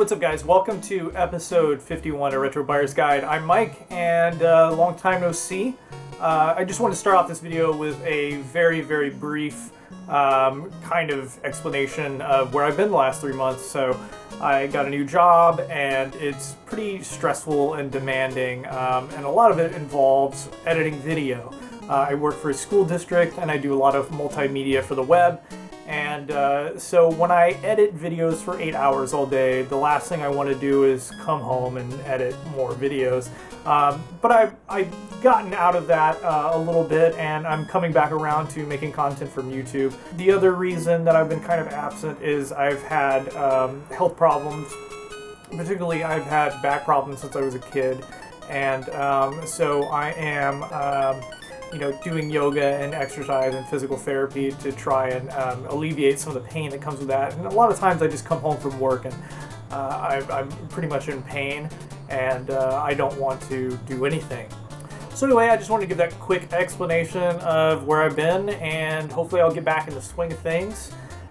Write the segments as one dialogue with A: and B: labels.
A: what's up guys? Welcome to episode 51 of Retro Buyer's Guide. I'm Mike, and long time no see. I just want to start off this video with a very brief kind of explanation of where I've been the last 3 months. So I got a new job, and it's pretty stressful and demanding, and a lot of it involves editing video. I work for a school district, and I do a lot of multimedia for the web. And so when I edit videos for 8 hours all day, the last thing I want to do is come home and edit more videos. But I've gotten out of that a little bit, and I'm coming back around to making content from YouTube. The other reason that I've been kind of absent is I've had health problems. Particularly, I've had back problems since I was a kid. And so I am doing yoga and exercise and physical therapy to try and alleviate some of the pain that comes with that. And a lot of times I just come home from work and I'm pretty much in pain, and I don't want to do anything. So anyway, I just wanted to give that quick explanation of where I've been, and hopefully I'll get back in the swing of things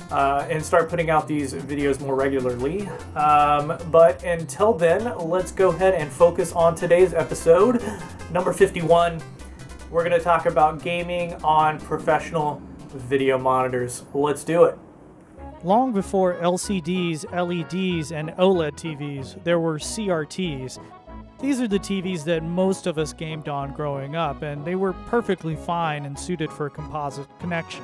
A: and start putting out these videos more regularly. But until then, let's go ahead and focus on today's episode, number 51. We're going to talk about gaming on professional video monitors. Let's do it.
B: Long before LCDs, LEDs, and OLED TVs, there were CRTs. These are the TVs that most of us gamed on growing up, and they were perfectly fine and suited for a composite connection.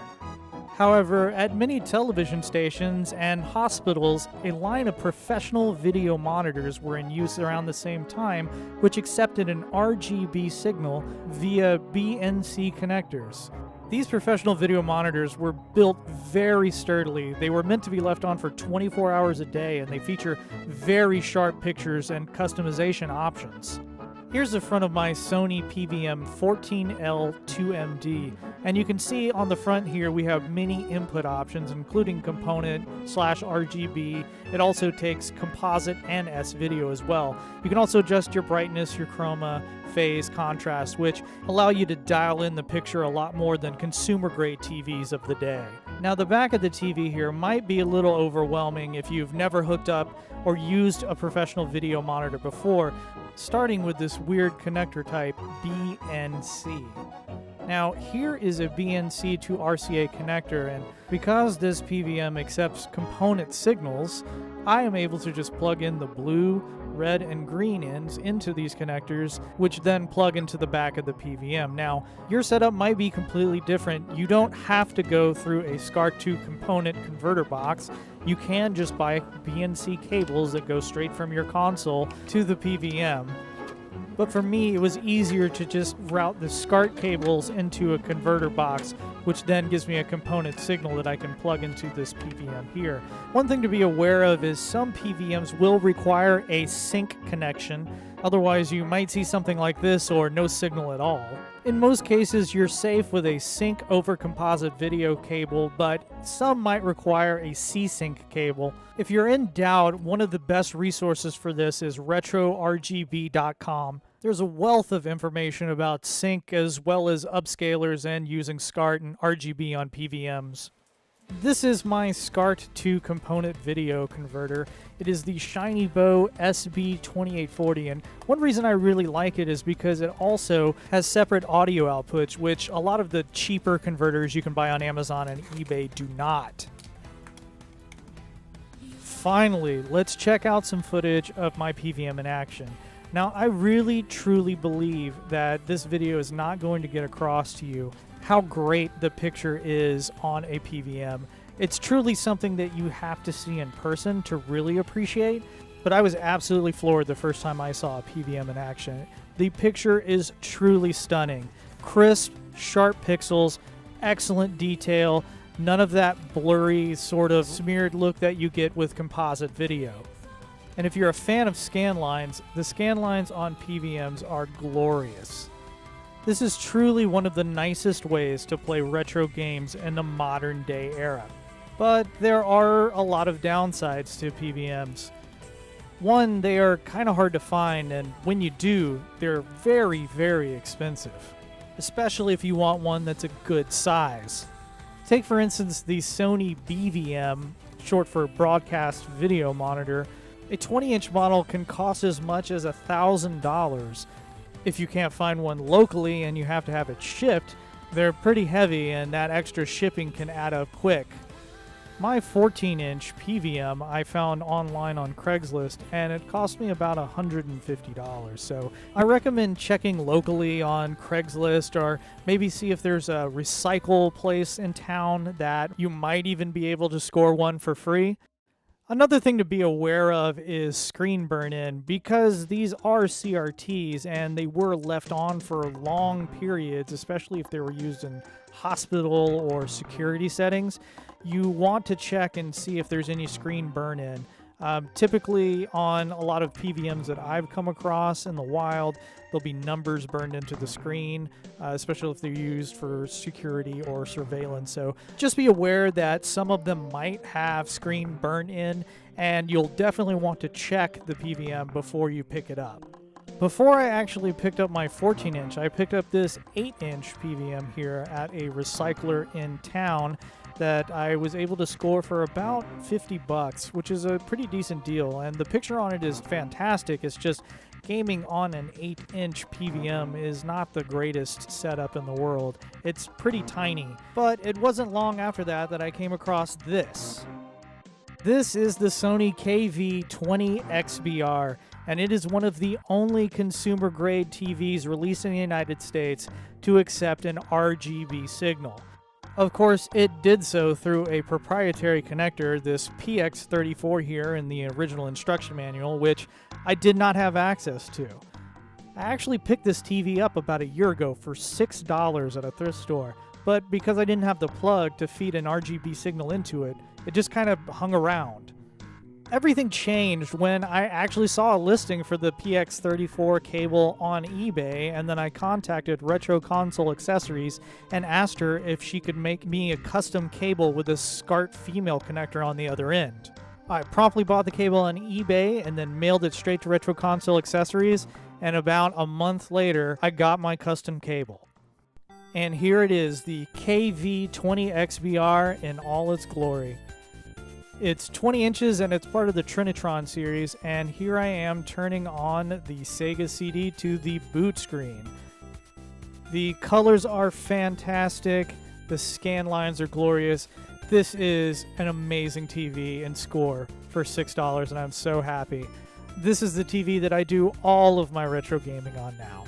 B: However, at many television stations and hospitals, a line of professional video monitors were in use around the same time, which accepted an RGB signal via BNC connectors. These professional video monitors were built very sturdily. They were meant to be left on for 24 hours a day, and they feature very sharp pictures and customization options. Here's the front of my Sony PVM 14L2MD, and you can see on the front here we have many input options, including component/RGB. It also takes composite and S-video as well. You can also adjust your brightness, your chroma, phase, contrast, which allow you to dial in the picture a lot more than consumer-grade TVs of the day. Now, the back of the TV here might be a little overwhelming if you've never hooked up or used a professional video monitor before, starting with this weird connector type, BNC. Now, here is a BNC to RCA connector, and because this PVM accepts component signals, I am able to just plug in the blue, red, and green ends into these connectors, which then plug into the back of the PVM. Now, your setup might be completely different. You don't have to go through a SCART2 component converter box. You can just buy BNC cables that go straight from your console to the PVM. But for me, it was easier to just route the SCART cables into a converter box, which then gives me a component signal that I can plug into this PVM here. One thing to be aware of is some PVMs will require a sync connection. Otherwise, you might see something like this or no signal at all. In most cases, you're safe with a sync over composite video cable, but some might require a C-Sync cable. If you're in doubt, one of the best resources for this is retrorgb.com. There's a wealth of information about sync as well as upscalers and using SCART and RGB on PVMs. This is my SCART2 component video converter. It is the ShinyBow SB2840, and one reason I really like it is because it also has separate audio outputs, which a lot of the cheaper converters you can buy on Amazon and eBay do not. Finally, let's check out some footage of my PVM in action. Now, I really truly believe that this video is not going to get across to you how great the picture is on a PVM. It's truly something that you have to see in person to really appreciate, but I was absolutely floored the first time I saw a PVM in action. The picture is truly stunning. Crisp, sharp pixels, excellent detail, none of that blurry sort of smeared look that you get with composite video. And if you're a fan of scan lines, the scan lines on PVMs are glorious. This is truly one of the nicest ways to play retro games in the modern day era. But there are a lot of downsides to PVMs. One, they are kind of hard to find, and when you do, they're very expensive. Especially if you want one that's a good size. Take for instance the Sony BVM, short for Broadcast Video Monitor, A 20-inch model can cost as much as $1,000. If you can't find one locally and you have to have it shipped, they're pretty heavy and that extra shipping can add up quick. My 14-inch PVM I found online on Craigslist and it cost me about $150. So I recommend checking locally on Craigslist, or maybe see if there's a recycle place in town that you might even be able to score one for free. Another thing to be aware of is screen burn-in, because these are CRTs and they were left on for long periods, especially if they were used in hospital or security settings. You want to check and see if there's any screen burn-in. Typically on a lot of PVMs that I've come across in the wild, there'll be numbers burned into the screen, especially if they're used for security or surveillance. So just be aware that some of them might have screen burn-in, and you'll definitely want to check the PVM before you pick it up. Before I actually picked up my 14-inch, I picked up this 8-inch PVM here at a recycler in town that I was able to score for about $50, which is a pretty decent deal. And the picture on it is fantastic. It's just gaming on an 8-inch PVM is not the greatest setup in the world. It's pretty tiny. But it wasn't long after that I came across this. This is the Sony KV-20XBR, and it is one of the only consumer-grade TVs released in the United States to accept an RGB signal. Of course, it did so through a proprietary connector, this PX34 here in the original instruction manual, which I did not have access to. I actually picked this TV up about a year ago for $6 at a thrift store, but because I didn't have the plug to feed an RGB signal into it, it just kind of hung around. Everything changed when I actually saw a listing for the PX34 cable on eBay, and then I contacted Retro Console Accessories and asked her if she could make me a custom cable with a SCART female connector on the other end. I promptly bought the cable on eBay and then mailed it straight to Retro Console Accessories, and about a month later, I got my custom cable. And here it is, the KV-20XBR in all its glory. It's 20 inches and it's part of the Trinitron series, and here I am turning on the Sega CD to the boot screen. The colors are fantastic, the scan lines are glorious. This is an amazing TV and score for $6, and I'm so happy. This is the TV that I do all of my retro gaming on now.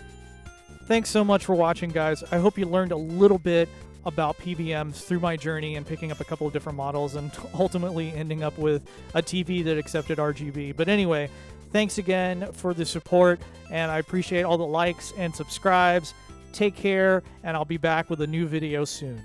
B: Thanks so much for watching, guys. I hope you learned a little bit about PVMs through my journey and picking up a couple of different models and ultimately ending up with a TV that accepted RGB. But anyway, thanks again for the support, and I appreciate all the likes and subscribes. Take care, and I'll be back with a new video soon.